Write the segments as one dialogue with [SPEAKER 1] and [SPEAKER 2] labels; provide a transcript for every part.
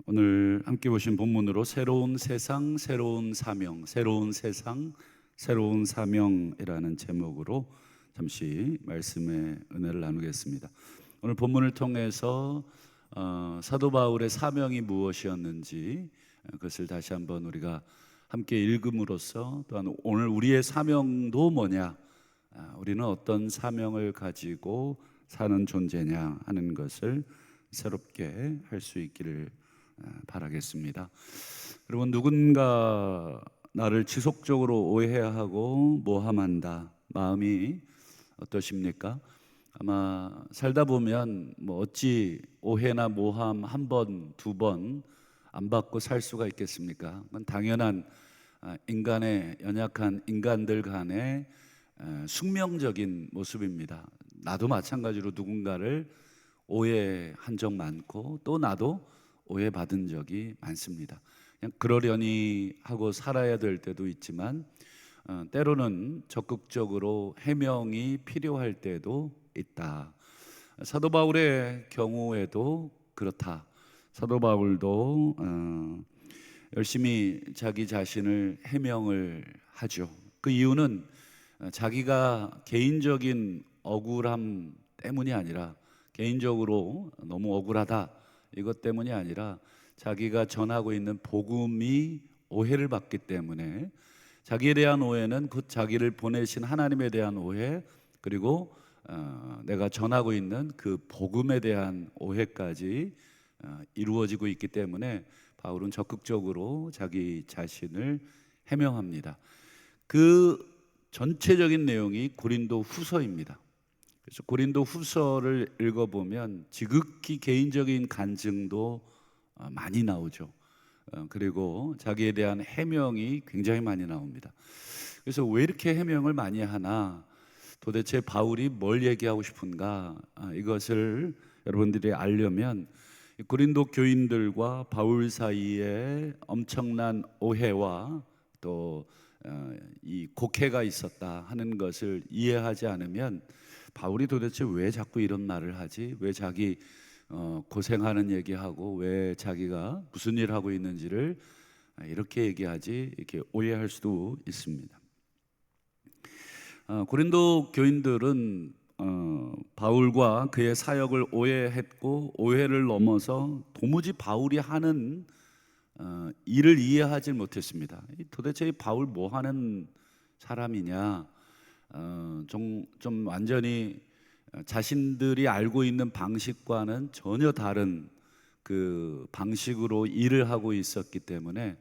[SPEAKER 1] 오늘 함께 보신 본문으로 새로운 세상, 새로운 사명, 새로운 세상, 새로운 사명이라는 제목으로 잠시 말씀의 은혜를 나누겠습니다. 오늘 본문을 통해서 사도 바울의 사명이 무엇이었는지 그것을 다시 한번 우리가 함께 읽음으로써, 또한 오늘 우리의 사명도 뭐냐, 우리는 어떤 사명을 가지고 사는 존재냐 하는 것을 새롭게 할 수 있기를 바라겠습니다. 여러분, 누군가 나를 지속적으로 오해하고 모함한다, 마음이 어떠십니까? 아마 살다 보면 어찌 오해나 모함 한 번, 두 번 안 받고 살 수가 있겠습니까? 그건 당연한 인간의 연약한 인간들 간의 숙명적인 모습입니다. 나도 마찬가지로 누군가를 오해한 적 많고, 또 나도 오해받은 적이 많습니다. 그냥 그러려니 하고 살아야 될 때도 있지만, 때로는 적극적으로 해명이 필요할 때도 있다. 사도 바울의 경우에도 그렇다. 사도 바울도 열심히 자기 자신을 해명을 하죠. 그 이유는 자기가 개인적인 억울함 때문이 아니라, 개인적으로 너무 억울하다 이것 때문이 아니라, 자기가 전하고 있는 복음이 오해를 받기 때문에, 자기에 대한 오해는 곧 자기를 보내신 하나님에 대한 오해, 그리고 내가 전하고 있는 그 복음에 대한 오해까지 이루어지고 있기 때문에 바울은 적극적으로 자기 자신을 해명합니다. 그 전체적인 내용이 고린도 후서입니다. 그래서 고린도 후서를 읽어보면 지극히 개인적인 간증도 많이 나오죠. 그리고 자기에 대한 해명이 굉장히 많이 나옵니다. 그래서 왜 이렇게 해명을 많이 하나, 도대체 바울이 뭘 얘기하고 싶은가, 이것을 여러분들이 알려면 고린도 교인들과 바울 사이에 엄청난 오해와 또 이 곡해가 있었다 하는 것을 이해하지 않으면, 바울이 도대체 왜 자꾸 이런 말을 하지? 왜 자기 고생하는 얘기하고, 왜 자기가 무슨 일 하고 있는지를 이렇게 얘기하지? 이렇게 오해할 수도 있습니다. 고린도 교인들은 바울과 그의 사역을 오해했고, 오해를 넘어서 도무지 바울이 하는 일을 이해하지 못했습니다. 도대체 이 바울 뭐 하는 사람이냐, 좀 완전히 자신들이 알고 있는 방식과는 전혀 다른 그 방식으로 일을 하고 있었기 때문에,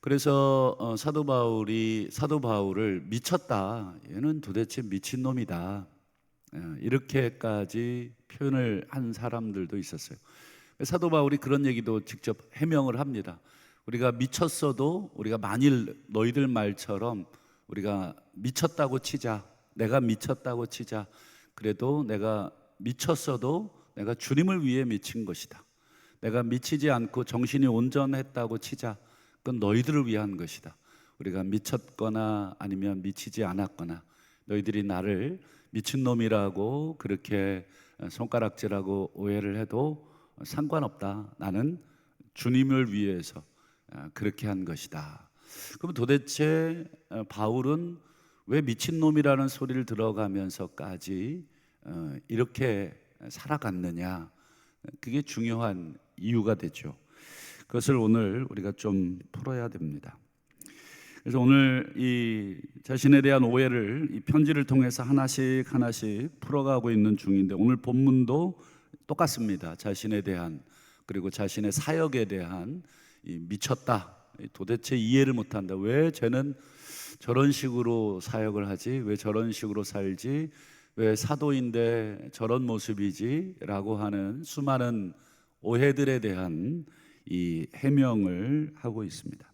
[SPEAKER 1] 그래서 사도 바울을 미쳤다, 얘는 도대체 미친놈이다, 이렇게까지 표현을 한 사람들도 있었어요. 사도 바울이 그런 얘기도 직접 해명을 합니다. 우리가 미쳤어도, 우리가 만일 너희들 말처럼 우리가 미쳤다고 치자, 내가 미쳤다고 치자, 그래도 내가 미쳤어도 내가 주님을 위해 미친 것이다. 내가 미치지 않고 정신이 온전했다고 치자, 그건 너희들을 위한 것이다. 우리가 미쳤거나 아니면 미치지 않았거나, 너희들이 나를 미친놈이라고 그렇게 손가락질하고 오해를 해도 상관없다. 나는 주님을 위해서 그렇게 한 것이다. 그럼 도대체 바울은 왜 미친놈이라는 소리를 들어가면서까지 이렇게 살아갔느냐, 그게 중요한 이유가 되죠. 그것을 오늘 우리가 좀 풀어야 됩니다. 그래서 오늘 이 자신에 대한 오해를 이 편지를 통해서 하나씩 풀어가고 있는 중인데, 오늘 본문도 똑같습니다. 자신에 대한, 그리고 자신의 사역에 대한 이 미쳤다, 도대체 이해를 못한다, 왜 쟤는 저런 식으로 사역을 하지, 왜 저런 식으로 살지, 왜 사도인데 저런 모습이지 라고 하는 수많은 오해들에 대한 이 해명을 하고 있습니다.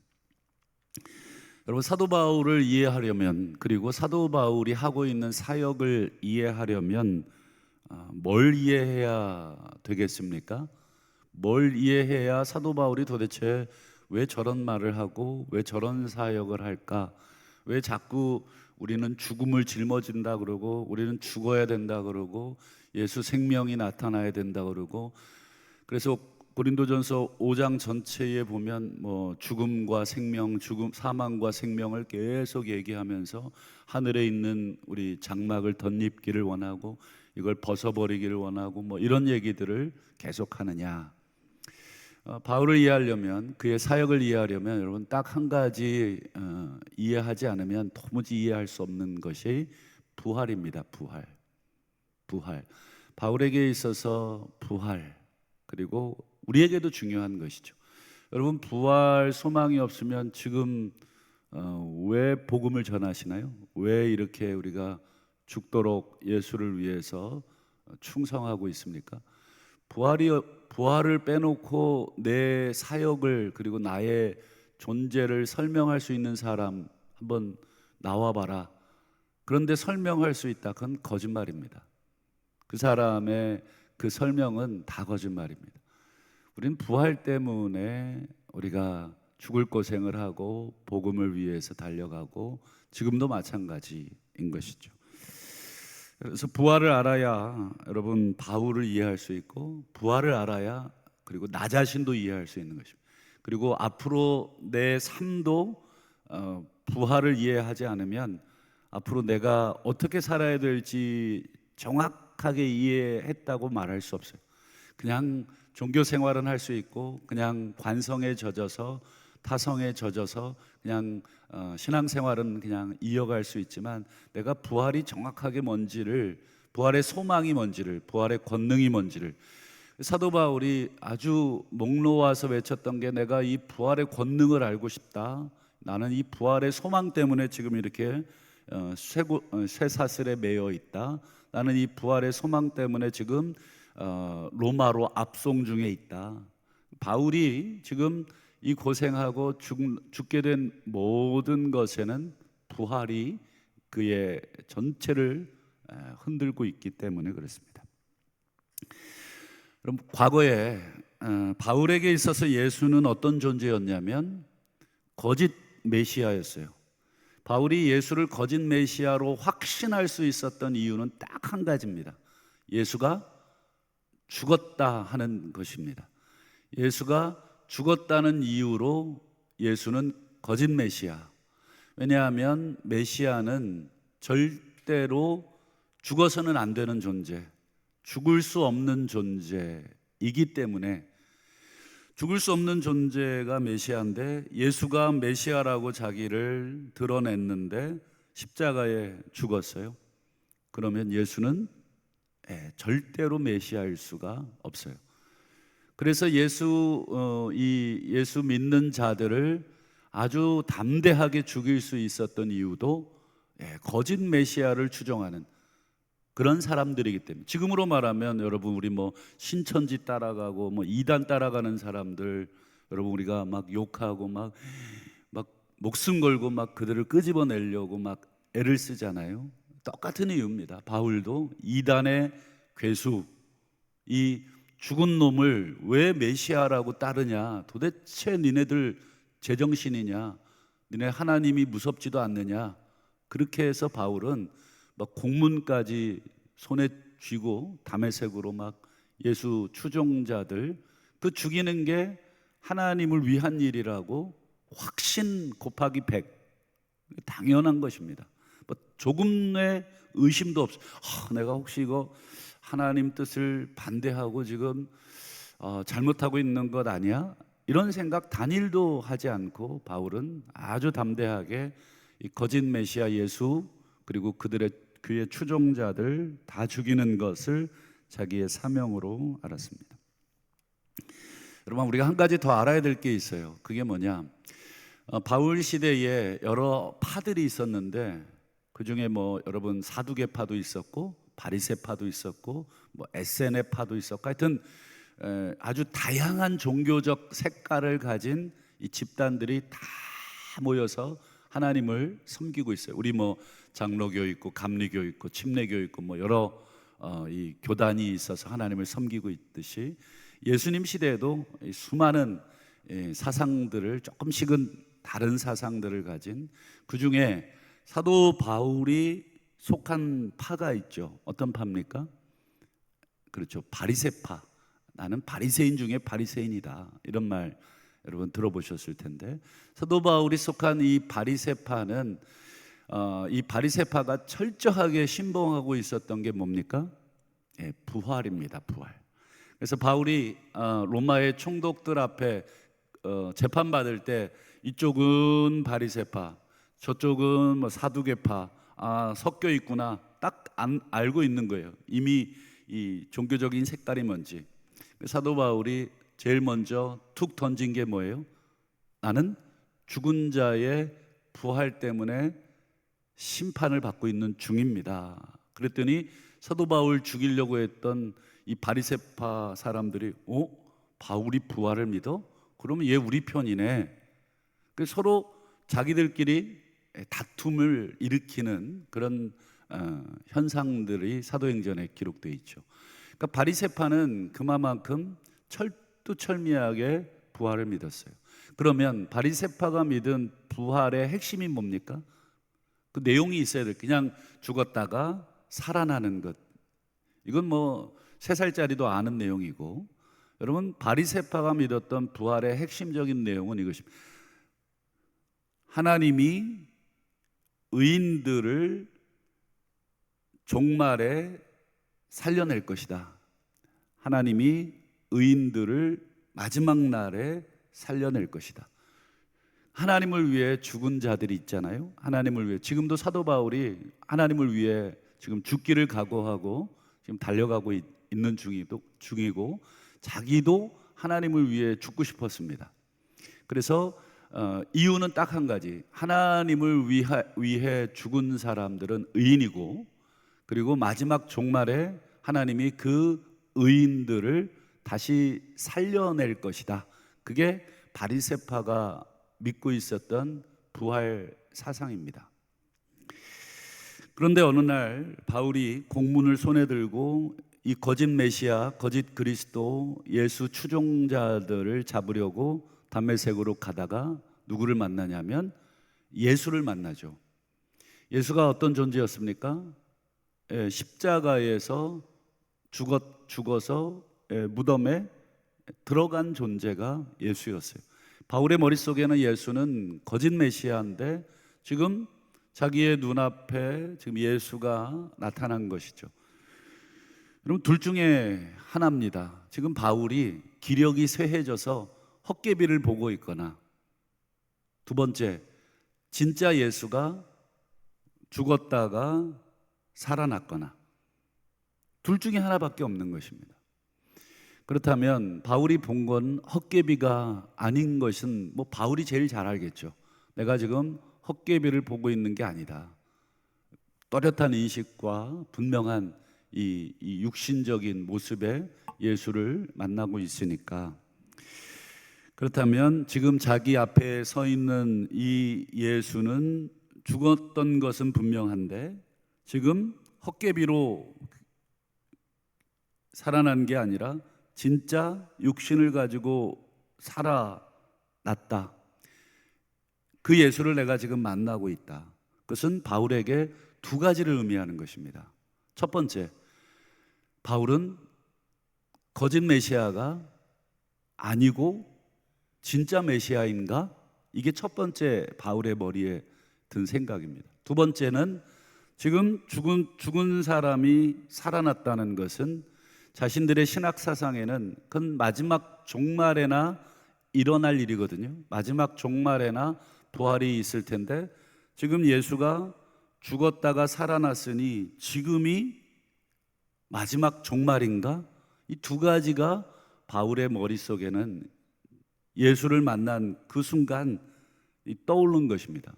[SPEAKER 1] 여러분, 사도 바울을 이해하려면, 그리고 사도 바울이 하고 있는 사역을 이해하려면 뭘 이해해야 되겠습니까? 뭘 이해해야 사도 바울이 도대체 왜 저런 말을 하고 왜 저런 사역을 할까? 왜 자꾸 우리는 죽음을 짊어진다 그러고, 우리는 죽어야 된다 그러고, 예수 생명이 나타나야 된다 그러고, 그래서 고린도전서 5장 전체에 보면 뭐 죽음과 생명, 사망과 생명을 계속 얘기하면서 하늘에 있는 우리 장막을 덧입기를 원하고 이걸 벗어버리기를 원하고 뭐 이런 얘기들을 계속 하느냐. 바울을 이해하려면, 그의 사역을 이해하려면 여러분 딱 한 가지 이해하지 않으면 도무지 이해할 수 없는 것이 부활입니다. 부활. 바울에게 있어서 부활, 그리고 우리에게도 중요한 것이죠. 여러분, 부활 소망이 없으면 지금 왜 복음을 전하시나요? 왜 이렇게 우리가 죽도록 예수를 위해서 충성하고 있습니까? 부활을 빼놓고 내 사역을, 그리고 나의 존재를 설명할 수 있는 사람 한번 나와봐라. 그런데 설명할 수 있다, 그건 거짓말입니다. 그 사람의 그 설명은 다 거짓말입니다. 우리는 부활 때문에 우리가 죽을 고생을 하고 복음을 위해서 달려가고 지금도 마찬가지인 것이죠. 그래서 부활을 알아야 여러분 바울을 이해할 수 있고, 부활을 알아야 그리고 나 자신도 이해할 수 있는 것입니다. 그리고 앞으로 내 삶도 부활을 이해하지 않으면 앞으로 내가 어떻게 살아야 될지 정확하게 이해했다고 말할 수 없어요. 그냥 종교 생활은 할 수 있고, 그냥 관성에 젖어서, 타성에 젖어서 그냥 신앙생활은 그냥 이어갈 수 있지만, 내가 부활이 정확하게 뭔지를, 부활의 소망이 뭔지를, 부활의 권능이 뭔지를, 사도 바울이 아주 목 놓아서 외쳤던 게, 내가 이 부활의 권능을 알고 싶다. 나는 이 부활의 소망 때문에 지금 이렇게 쇠사슬에 매여 있다. 나는 이 부활의 소망 때문에 지금 로마로 압송 중에 있다. 바울이 지금 이 고생하고 죽게 된 모든 것에는 부활이 그의 전체를 흔들고 있기 때문에 그렇습니다. 그럼 과거에 바울에게 있어서 예수는 어떤 존재였냐면 거짓 메시아였어요. 바울이 예수를 거짓 메시아로 확신할 수 있었던 이유는 딱 한 가지입니다. 예수가 죽었다 하는 것입니다. 예수가 죽었다는 이유로 예수는 거짓 메시아. 왜냐하면 메시아는 절대로 죽어서는 안 되는 존재, 죽을 수 없는 존재이기 때문에, 죽을 수 없는 존재가 메시아인데, 예수가 메시아라고 자기를 드러냈는데 십자가에 죽었어요. 그러면 예수는 절대로 메시아일 수가 없어요. 그래서 예수 믿는 자들을 아주 담대하게 죽일 수 있었던 이유도 거짓 메시아를 추종하는 그런 사람들이기 때문에. 지금으로 말하면 여러분, 우리 뭐 신천지 따라가고 뭐 이단 따라가는 사람들, 여러분 우리가 막 욕하고 막 목숨 걸고 막 그들을 끄집어내려고 막 애를 쓰잖아요. 똑같은 이유입니다. 바울도 이단의 괴수, 이 죽은 놈을 왜 메시아라고 따르냐, 도대체 니네들 제정신이냐, 니네 하나님이 무섭지도 않느냐, 그렇게 해서 바울은 막 공문까지 손에 쥐고 다메섹으로 막 예수 추종자들 그 죽이는 게 하나님을 위한 일이라고 확신 곱하기 100, 당연한 것입니다. 뭐 조금의 의심도 없어. 내가 혹시 이거 하나님 뜻을 반대하고 지금 잘못하고 있는 것 아니야? 이런 생각 단일도 하지 않고 바울은 아주 담대하게 이 거짓 메시아 예수, 그리고 그의 추종자들 다 죽이는 것을 자기의 사명으로 알았습니다. 여러분, 우리가 한 가지 더 알아야 될 게 있어요. 그게 뭐냐, 바울 시대에 여러 파들이 있었는데 그 중에 뭐 여러분 사두개파도 있었고 바리새파도 있었고 뭐 에세네파도 있었고, 하여튼 아주 다양한 종교적 색깔을 가진 이 집단들이 다 모여서 하나님을 섬기고 있어요. 우리 뭐 장로교 있고 감리교 있고 침례교 있고 뭐 여러 이 교단이 있어서 하나님을 섬기고 있듯이, 예수님 시대에도 수많은 사상들을, 조금씩은 다른 사상들을 가진, 그 중에 사도 바울이 속한 파가 있죠. 어떤 파입니까? 그렇죠, 바리새파. 나는 바리새인 중에 바리새인이다. 이런 말 여러분 들어보셨을 텐데, 사도 바울이 속한 이 바리새파는 이 바리새파가 철저하게 신봉하고 있었던 게 뭡니까? 예, 부활입니다. 부활. 그래서 바울이 로마의 총독들 앞에 재판받을 때 이쪽은 바리새파, 저쪽은 뭐 사두개파, 섞여 있구나 딱 알고 있는 거예요. 이미 이 종교적인 색깔이 뭔지. 사도 바울이 제일 먼저 툭 던진 게 뭐예요? 나는 죽은 자의 부활 때문에 심판을 받고 있는 중입니다. 그랬더니 사도 바울 죽이려고 했던 이 바리새파 사람들이 바울이 부활을 믿어? 그러면 얘 우리 편이네. 서로 자기들끼리 다툼을 일으키는 그런 현상들이 사도행전에 기록되어 있죠. 그러니까 바리새파는 그만큼 철두철미하게 부활을 믿었어요. 그러면 바리새파가 믿은 부활의 핵심이 뭡니까? 그 내용이 있어야 돼요. 그냥 죽었다가 살아나는 것. 이건 뭐 3살짜리도 아는 내용이고, 여러분 바리새파가 믿었던 부활의 핵심적인 내용은 이것입니다. 하나님이 의인들을 종말에 살려낼 것이다. 하나님이 의인들을 마지막 날에 살려낼 것이다. 하나님을 위해 죽은 자들이 있잖아요. 하나님을 위해, 지금도 사도 바울이 하나님을 위해 지금 죽기를 각오하고 지금 달려가고 있는 중이고, 자기도 하나님을 위해 죽고 싶었습니다. 그래서 이유는 딱 한 가지. 하나님을 위해 죽은 사람들은 의인이고, 그리고 마지막 종말에 하나님이 그 의인들을 다시 살려낼 것이다. 그게 바리새파가 믿고 있었던 부활 사상입니다. 그런데 어느 날 바울이 공문을 손에 들고 이 거짓 메시아, 거짓 그리스도, 예수 추종자들을 잡으려고 담메색으로 가다가 누구를 만나냐면 예수를 만나죠. 예수가 어떤 존재였습니까? 십자가에서 죽어서 무덤에 들어간 존재가 예수였어요. 바울의 머릿속에는 예수는 거짓 메시아인데 지금 자기의 눈앞에 지금 예수가 나타난 것이죠. 여러분, 둘 중에 하나입니다. 지금 바울이 기력이 쇠해져서 헛개비를 보고 있거나, 두 번째, 진짜 예수가 죽었다가 살아났거나, 둘 중에 하나밖에 없는 것입니다. 그렇다면 바울이 본 건 헛개비가 아닌 것은 뭐 바울이 제일 잘 알겠죠. 내가 지금 헛개비를 보고 있는 게 아니다. 또렷한 인식과 분명한 이 육신적인 모습의 예수를 만나고 있으니까. 그렇다면 지금 자기 앞에 서 있는 이 예수는 죽었던 것은 분명한데 지금 헛개비로 살아난 게 아니라 진짜 육신을 가지고 살아났다. 그 예수를 내가 지금 만나고 있다. 그것은 바울에게 두 가지를 의미하는 것입니다. 첫 번째, 바울은 거짓 메시아가 아니고 진짜 메시아인가? 이게 첫 번째 바울의 머리에 든 생각입니다. 두 번째는 지금 죽은 사람이 살아났다는 것은 자신들의 신학 사상에는 그건 마지막 종말에나 일어날 일이거든요. 마지막 종말에나 부활이 있을 텐데 지금 예수가 죽었다가 살아났으니 지금이 마지막 종말인가? 이 두 가지가 바울의 머릿속에는 예수를 만난 그 순간 떠오른 것입니다.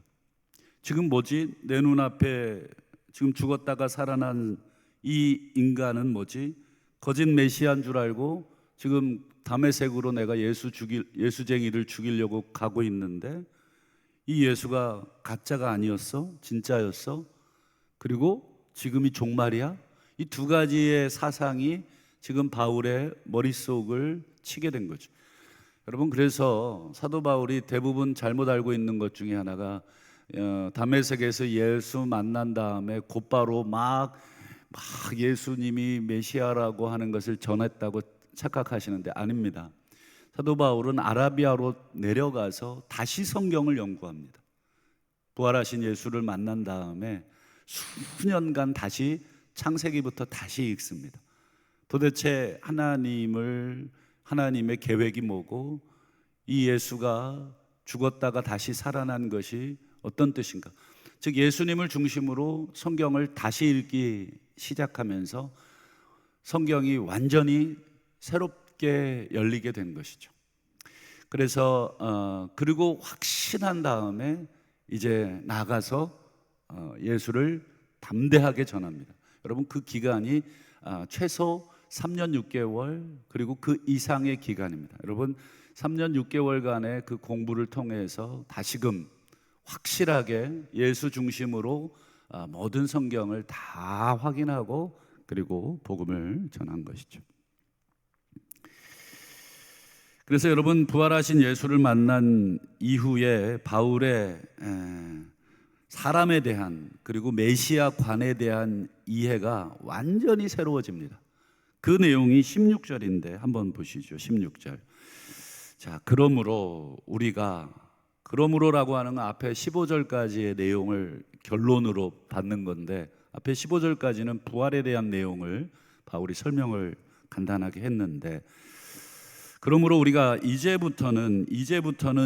[SPEAKER 1] 지금 뭐지? 내 눈앞에 지금 죽었다가 살아난 이 인간은 뭐지? 거짓 메시아인 줄 알고 지금 다메섹으로 내가 예수쟁이를 죽이려고 가고 있는데 이 예수가 가짜가 아니었어? 진짜였어? 그리고 지금이 종말이야? 이 두 가지의 사상이 지금 바울의 머릿속을 치게 된 거죠. 여러분, 그래서 사도 바울이 대부분 잘못 알고 있는 것 중에 하나가 다메섹에서 예수 만난 다음에 곧바로 막 예수님이 메시아라고 하는 것을 전했다고 착각하시는데 아닙니다. 사도 바울은 아라비아로 내려가서 다시 성경을 연구합니다. 부활하신 예수를 만난 다음에 수년간 다시 창세기부터 다시 읽습니다. 도대체 하나님의 계획이 뭐고 이 예수가 죽었다가 다시 살아난 것이 어떤 뜻인가? 즉 예수님을 중심으로 성경을 다시 읽기 시작하면서 성경이 완전히 새롭게 열리게 된 것이죠. 그래서 그리고 확신한 다음에 이제 나가서 예수를 담대하게 전합니다. 여러분 그 기간이 최소 3년 6개월 그리고 그 이상의 기간입니다. 여러분 3년 6개월간의 그 공부를 통해서 다시금 확실하게 예수 중심으로 모든 성경을 다 확인하고 그리고 복음을 전한 것이죠. 그래서 여러분 부활하신 예수를 만난 이후에 바울의 사람에 대한 그리고 메시아관에 대한 이해가 완전히 새로워집니다. 그 내용이 16절인데 한번 보시죠. 16절. 자, 그러므로라고 하는 건 앞에 15절까지의 내용을 결론으로 받는 건데 앞에 15절까지는 부활에 대한 내용을 바울이 설명을 간단하게 했는데 그러므로 우리가 이제부터는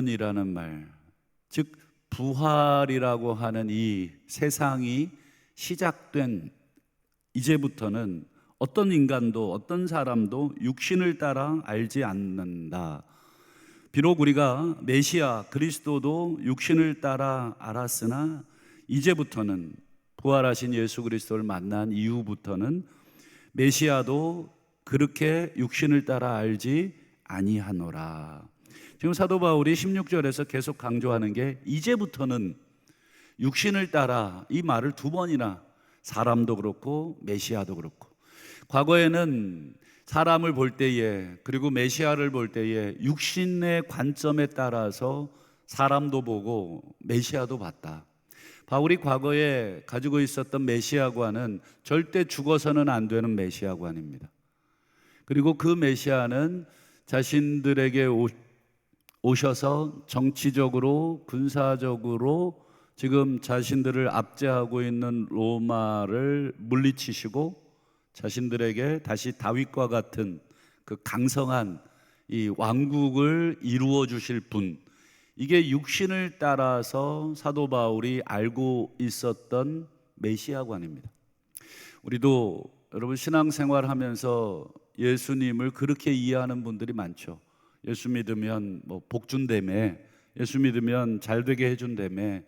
[SPEAKER 1] 이라는 말, 즉 부활이라고 하는 이 세상이 시작된 이제부터는 어떤 인간도 어떤 사람도 육신을 따라 알지 않는다. 비록 우리가 메시아 그리스도도 육신을 따라 알았으나 이제부터는 부활하신 예수 그리스도를 만난 이후부터는 메시아도 그렇게 육신을 따라 알지 아니하노라. 지금 사도 바울이 16절에서 계속 강조하는 게 이제부터는 육신을 따라 이 말을 두 번이나 사람도 그렇고 메시아도 그렇고 과거에는 사람을 볼 때에 그리고 메시아를 볼 때에 육신의 관점에 따라서 사람도 보고 메시아도 봤다. 바울이 과거에 가지고 있었던 메시아관은 절대 죽어서는 안 되는 메시아관입니다. 그리고 그 메시아는 자신들에게 오셔서 정치적으로 군사적으로 지금 자신들을 압제하고 있는 로마를 물리치시고 자신들에게 다시 다윗과 같은 그 강성한 이 왕국을 이루어 주실 분, 이게 육신을 따라서 사도 바울이 알고 있었던 메시아관입니다. 우리도 여러분 신앙생활 하면서 예수님을 그렇게 이해하는 분들이 많죠. 예수 믿으면 뭐 복 준다며, 예수 믿으면 잘 되게 해준다며.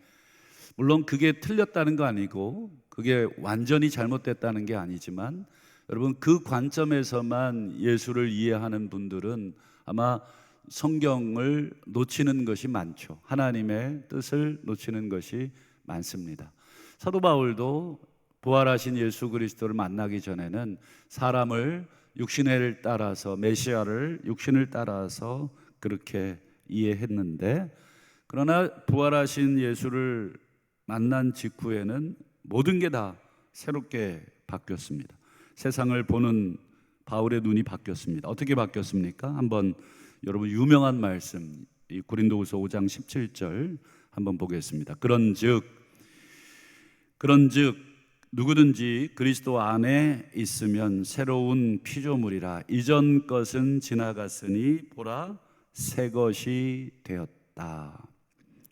[SPEAKER 1] 물론 그게 틀렸다는 거 아니고 그게 완전히 잘못됐다는 게 아니지만 여러분 그 관점에서만 예수를 이해하는 분들은 아마 성경을 놓치는 것이 많죠. 하나님의 뜻을 놓치는 것이 많습니다. 사도 바울도 부활하신 예수 그리스도를 만나기 전에는 사람을 육신을 따라서 메시아를 육신을 따라서 그렇게 이해했는데 그러나 부활하신 예수를 만난 직후에는 모든 게 다 새롭게 바뀌었습니다. 세상을 보는 바울의 눈이 바뀌었습니다. 어떻게 바뀌었습니까? 한번 여러분 유명한 말씀 이 고린도후서 5장 17절 한번 보겠습니다. 그런즉 누구든지 그리스도 안에 있으면 새로운 피조물이라 이전 것은 지나갔으니 보라 새 것이 되었다.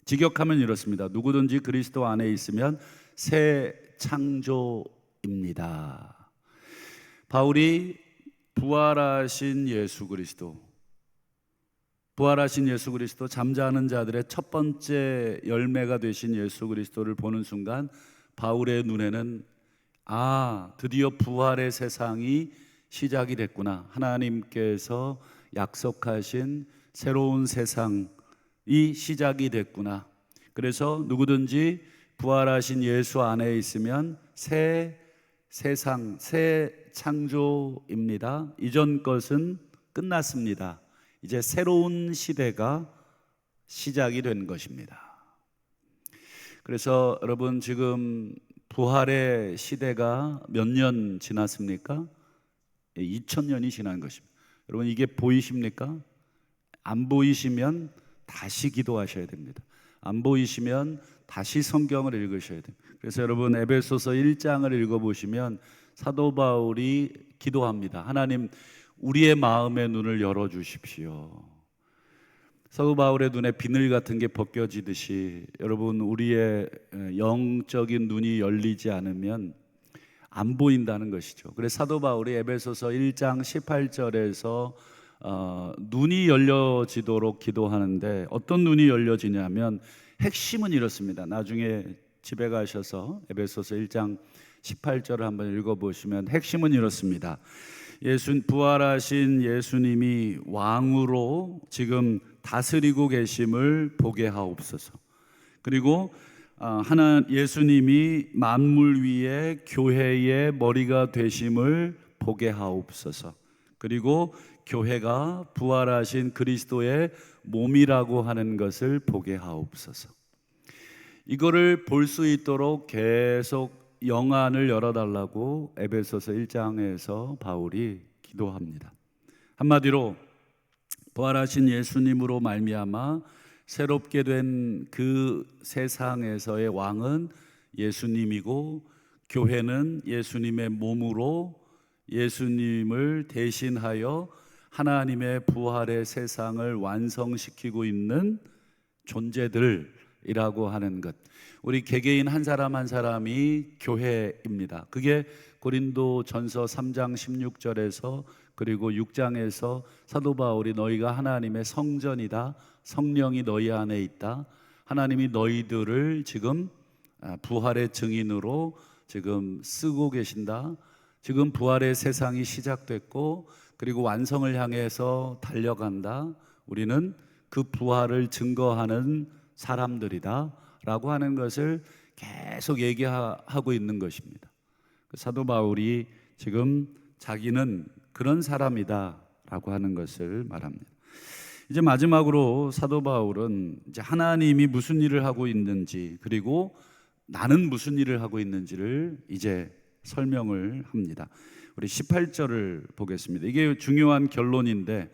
[SPEAKER 1] 직역하면 이렇습니다. 누구든지 그리스도 안에 있으면 새 창조입니다. 바울이 부활하신 예수 그리스도 잠자는 자들의 첫 번째 열매가 되신 예수 그리스도를 보는 순간 바울의 눈에는 드디어 부활의 세상이 시작이 됐구나. 하나님께서 약속하신 새로운 세상이 시작이 됐구나. 그래서 누구든지 부활하신 예수 안에 있으면 새 세상, 새 창조입니다. 이전 것은 끝났습니다. 이제 새로운 시대가 시작이 된 것입니다. 그래서 여러분 지금 부활의 시대가 몇 년 지났습니까? 2000년이 지난 것입니다. 여러분 이게 보이십니까? 안 보이시면 다시 기도하셔야 됩니다. 안 보이시면 다시 성경을 읽으셔야 됩니다. 그래서 여러분 에베소서 1장을 읽어보시면 사도 바울이 기도합니다. 하나님, 우리의 마음의 눈을 열어주십시오. 사도 바울의 눈에 비늘 같은 게 벗겨지듯이 여러분 우리의 영적인 눈이 열리지 않으면 안 보인다는 것이죠. 그래서 사도 바울이 에베소서 1장 18절에서 눈이 열려지도록 기도하는데 어떤 눈이 열려지냐면 핵심은 이렇습니다. 나중에 집에 가셔서 에베소서 1장 18절을 한번 읽어보시면 핵심은 이렇습니다. 부활하신 예수님이 왕으로 지금 다스리고 계심을 보게 하옵소서. 그리고 예수님이 만물 위에 교회의 머리가 되심을 보게 하옵소서. 그리고 교회가 부활하신 그리스도의 몸이라고 하는 것을 보게 하옵소서. 이거를 볼 수 있도록 계속 영안을 열어달라고 에베소서 1장에서 바울이 기도합니다. 한마디로 부활하신 예수님으로 말미암아 새롭게 된 그 세상에서의 왕은 예수님이고 교회는 예수님의 몸으로 예수님을 대신하여 하나님의 부활의 세상을 완성시키고 있는 존재들이라고 하는 것, 우리 개개인 한 사람 한 사람이 교회입니다. 그게 고린도전서 3장 16절에서 그리고 6장에서 사도 바울이 너희가 하나님의 성전이다, 성령이 너희 안에 있다, 하나님이 너희들을 지금 부활의 증인으로 지금 쓰고 계신다, 지금 부활의 세상이 시작됐고 그리고 완성을 향해서 달려간다, 우리는 그 부활을 증거하는 사람들이다 라고 하는 것을 계속 얘기하고 있는 것입니다. 사도 바울이 지금 자기는 그런 사람이다 라고 하는 것을 말합니다. 이제 마지막으로 사도 바울은 이제 하나님이 무슨 일을 하고 있는지 그리고 나는 무슨 일을 하고 있는지를 이제 설명을 합니다. 우리 18절을 보겠습니다. 이게 중요한 결론인데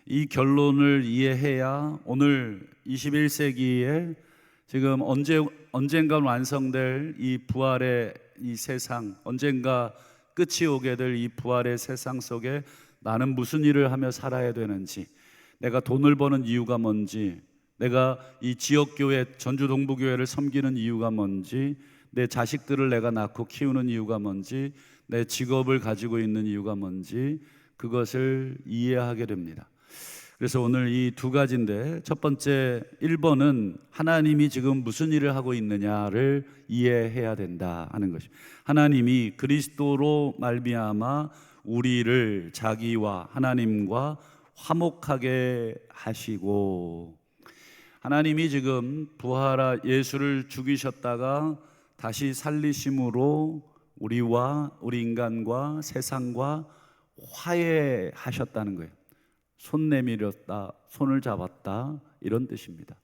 [SPEAKER 1] 이 결론을 이해해야 오늘 21세기에 지금 언젠가 완성될 이 부활의 이 세상, 언젠가 끝이 오게 될 이 부활의 세상 속에 나는 무슨 일을 하며 살아야 되는지, 내가 돈을 버는 이유가 뭔지, 내가 이 지역교회 전주동부교회를 섬기는 이유가 뭔지, 내 자식들을 내가 낳고 키우는 이유가 뭔지, 내 직업을 가지고 있는 이유가 뭔지 그것을 이해하게 됩니다. 그래서 오늘 이 두 가지인데 첫 번째 1번은 하나님이 지금 무슨 일을 하고 있느냐를 이해해야 된다 하는 것입니다. 하나님이 그리스도로 말미암아 우리를 자기와 하나님과 화목하게 하시고, 하나님이 지금 예수를 죽이셨다가 다시 살리심으로 우리 인간과 세상과 화해하셨다는 거예요. 손 내밀었다, 손을 잡았다, 이런 뜻입니다.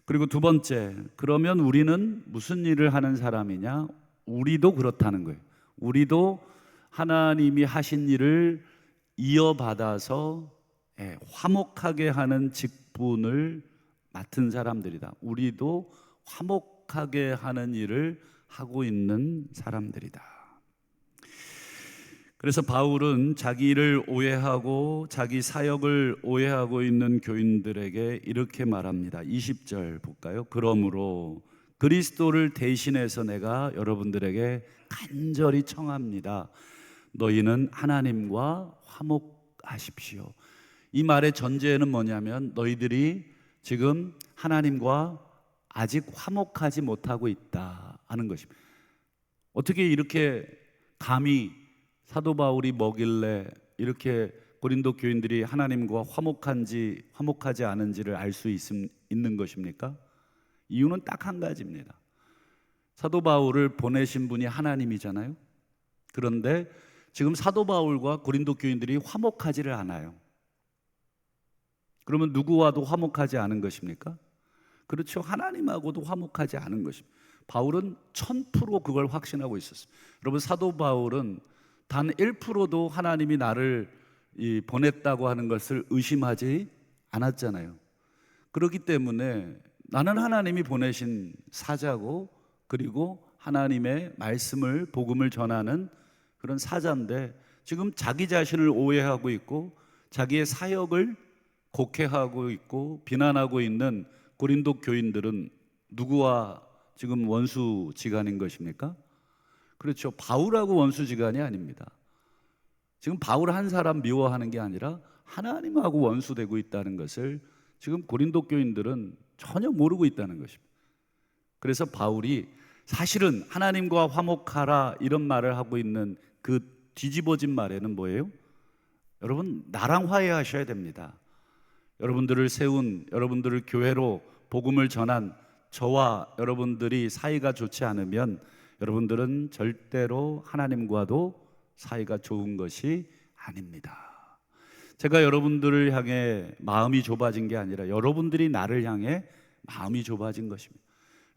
[SPEAKER 1] 그리고 두 번째, 그러면 우리는 무슨 일을 하는 사람이냐? 우리도 그렇다는 거예요. 우리도 하나님이 하신 일을 이어받아서 화목하게 하는 직분을 맡은 사람들이다. 우리도 화목하게 하는 일을 하고 있는 사람들이다. 그래서 바울은 자기 일을 오해하고 자기 사역을 오해하고 있는 교인들에게 이렇게 말합니다. 20절 볼까요? 그러므로 그리스도를 대신해서 내가 여러분들에게 간절히 청합니다. 너희는 하나님과 화목하십시오. 이 말의 전제는 뭐냐면 너희들이 지금 하나님과 아직 화목하지 못하고 있다 하는 것입니다. 어떻게 이렇게 감히 사도 바울이 뭐길래 이렇게 고린도 교인들이 하나님과 화목하지 않은지를 알 수 있는 것입니까? 이유는 딱 한 가지입니다. 사도 바울을 보내신 분이 하나님이잖아요. 그런데 지금 사도 바울과 고린도 교인들이 화목하지를 않아요. 그러면 누구와도 화목하지 않은 것입니까? 그렇죠. 하나님하고도 화목하지 않은 것입니다. 바울은 1000% 그걸 확신하고 있었어요. 여러분, 사도 바울은 단 1%도 하나님이 나를 보냈다고 하는 것을 의심하지 않았잖아요. 그렇기 때문에 나는 하나님이 보내신 사자고, 그리고 하나님의 말씀을, 복음을 전하는 그런 사자인데, 지금 자기 자신을 오해하고 있고 자기의 사역을 곡해하고 있고 비난하고 있는 고린도 교인들은 누구와 지금 원수지간인 것입니까? 그렇죠. 바울하고 원수지간이 아닙니다. 지금 바울 한 사람 미워하는 게 아니라 하나님하고 원수되고 있다는 것을 지금 고린도 교인들은 전혀 모르고 있다는 것입니다. 그래서 바울이 사실은 하나님과 화목하라 이런 말을 하고 있는 그 뒤집어진 말에는 뭐예요? 여러분, 나랑 화해하셔야 됩니다. 여러분들을 세운, 여러분들을 교회로 복음을 전한 저와 여러분들이 사이가 좋지 않으면 여러분들은 절대로 하나님과도 사이가 좋은 것이 아닙니다. 제가 여러분들을 향해 마음이 좁아진 게 아니라 여러분들이 나를 향해 마음이 좁아진 것입니다.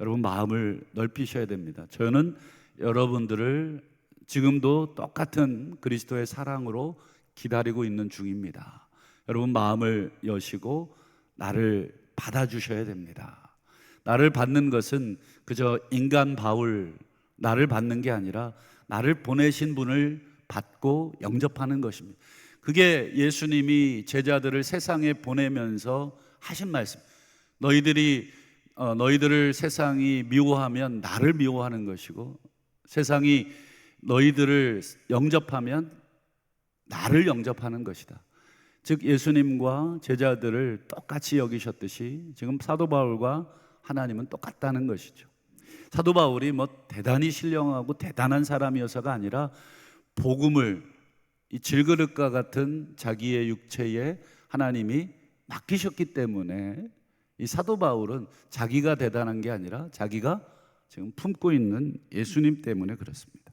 [SPEAKER 1] 여러분, 마음을 넓히셔야 됩니다. 저는 여러분들을 지금도 똑같은 그리스도의 사랑으로 기다리고 있는 중입니다. 여러분, 마음을 여시고 나를 받아주셔야 됩니다. 나를 받는 것은 그저 인간 바울, 나를 받는 게 아니라 나를 보내신 분을 받고 영접하는 것입니다. 그게 예수님이 제자들을 세상에 보내면서 하신 말씀. 너희들을 세상이 미워하면 나를 미워하는 것이고, 세상이 너희들을 영접하면 나를 영접하는 것이다. 즉 예수님과 제자들을 똑같이 여기셨듯이 지금 사도 바울과 하나님은 똑같다는 것이죠. 사도 바울이 대단히 신령하고 대단한 사람이어서가 아니라 복음을 이 질그릇과 같은 자기의 육체에 하나님이 맡기셨기 때문에 이 사도 바울은 자기가 대단한 게 아니라 자기가 지금 품고 있는 예수님 때문에 그렇습니다.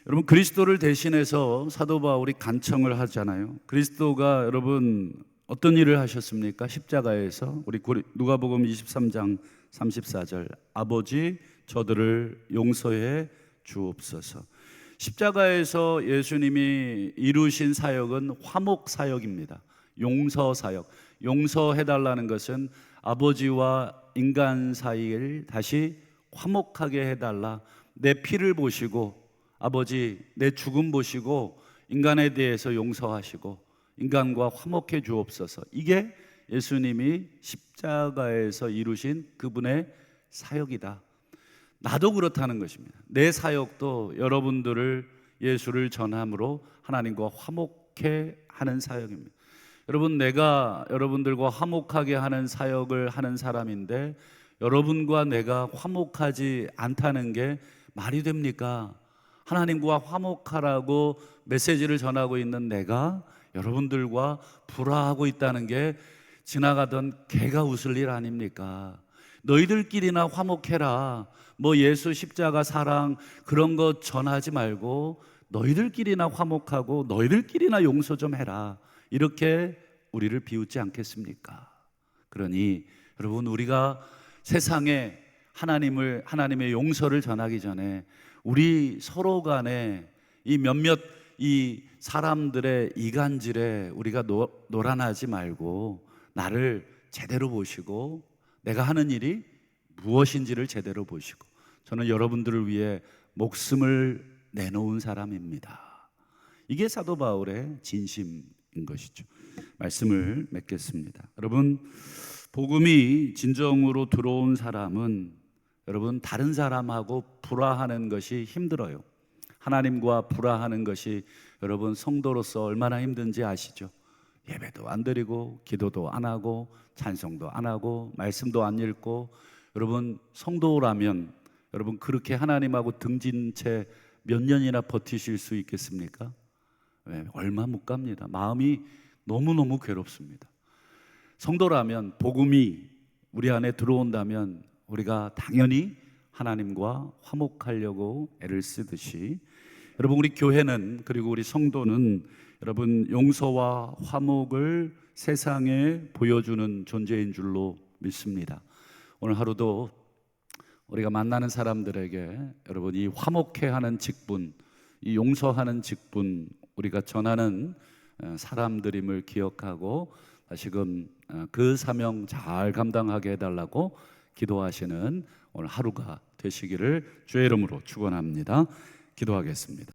[SPEAKER 1] 여러분, 그리스도를 대신해서 사도 바울이 간청을 하잖아요. 그리스도가 여러분 어떤 일을 하셨습니까? 십자가에서 우리 누가복음 23장 34절, 아버지 저들을 용서해 주옵소서. 십자가에서 예수님이 이루신 사역은 화목 사역입니다. 용서 사역. 용서해달라는 것은 아버지와 인간 사이를 다시 화목하게 해달라. 내 피를 보시고, 아버지 내 죽음 보시고 인간에 대해서 용서하시고 인간과 화목해 주옵소서. 이게 예수님이 십자가에서 이루신 그분의 사역이다. 나도 그렇다는 것입니다. 내 사역도 여러분들을 예수를 전함으로 하나님과 화목해 하는 사역입니다. 여러분, 내가 여러분들과 화목하게 하는 사역을 하는 사람인데 여러분과 내가 화목하지 않다는 게 말이 됩니까? 하나님과 화목하라고 메시지를 전하고 있는 내가 여러분들과 불화하고 있다는 게 지나가던 개가 웃을 일 아닙니까? 너희들끼리나 화목해라. 예수 십자가 사랑 그런 거 전하지 말고 너희들끼리나 화목하고 너희들끼리나 용서 좀 해라. 이렇게 우리를 비웃지 않겠습니까? 그러니 여러분, 우리가 세상에 하나님의 용서를 전하기 전에 우리 서로 간에 이 사람들의 이간질에 우리가 노란하지 말고 나를 제대로 보시고 내가 하는 일이 무엇인지를 제대로 보시고, 저는 여러분들을 위해 목숨을 내놓은 사람입니다. 이게 사도 바울의 진심인 것이죠. 말씀을 맺겠습니다. 여러분, 복음이 진정으로 들어온 사람은 여러분 다른 사람하고 불화하는 것이 힘들어요. 하나님과 불화하는 것이 여러분 성도로서 얼마나 힘든지 아시죠? 예배도 안 드리고 기도도 안 하고 찬송도 안 하고 말씀도 안 읽고, 여러분 성도라면 여러분 그렇게 하나님하고 등진 채 몇 년이나 버티실 수 있겠습니까? 얼마 못 갑니다. 마음이 너무너무 괴롭습니다. 성도라면 복음이 우리 안에 들어온다면 우리가 당연히 하나님과 화목하려고 애를 쓰듯이 여러분 우리 교회는, 그리고 우리 성도는 여러분 용서와 화목을 세상에 보여주는 존재인 줄로 믿습니다. 오늘 하루도 우리가 만나는 사람들에게 여러분 이 화목해 하는 직분, 이 용서하는 직분 우리가 전하는 사람들임을 기억하고 다시금 그 사명 잘 감당하게 해달라고 기도하시는 오늘 하루가 되시기를 주의 이름으로 축원합니다. 기도하겠습니다.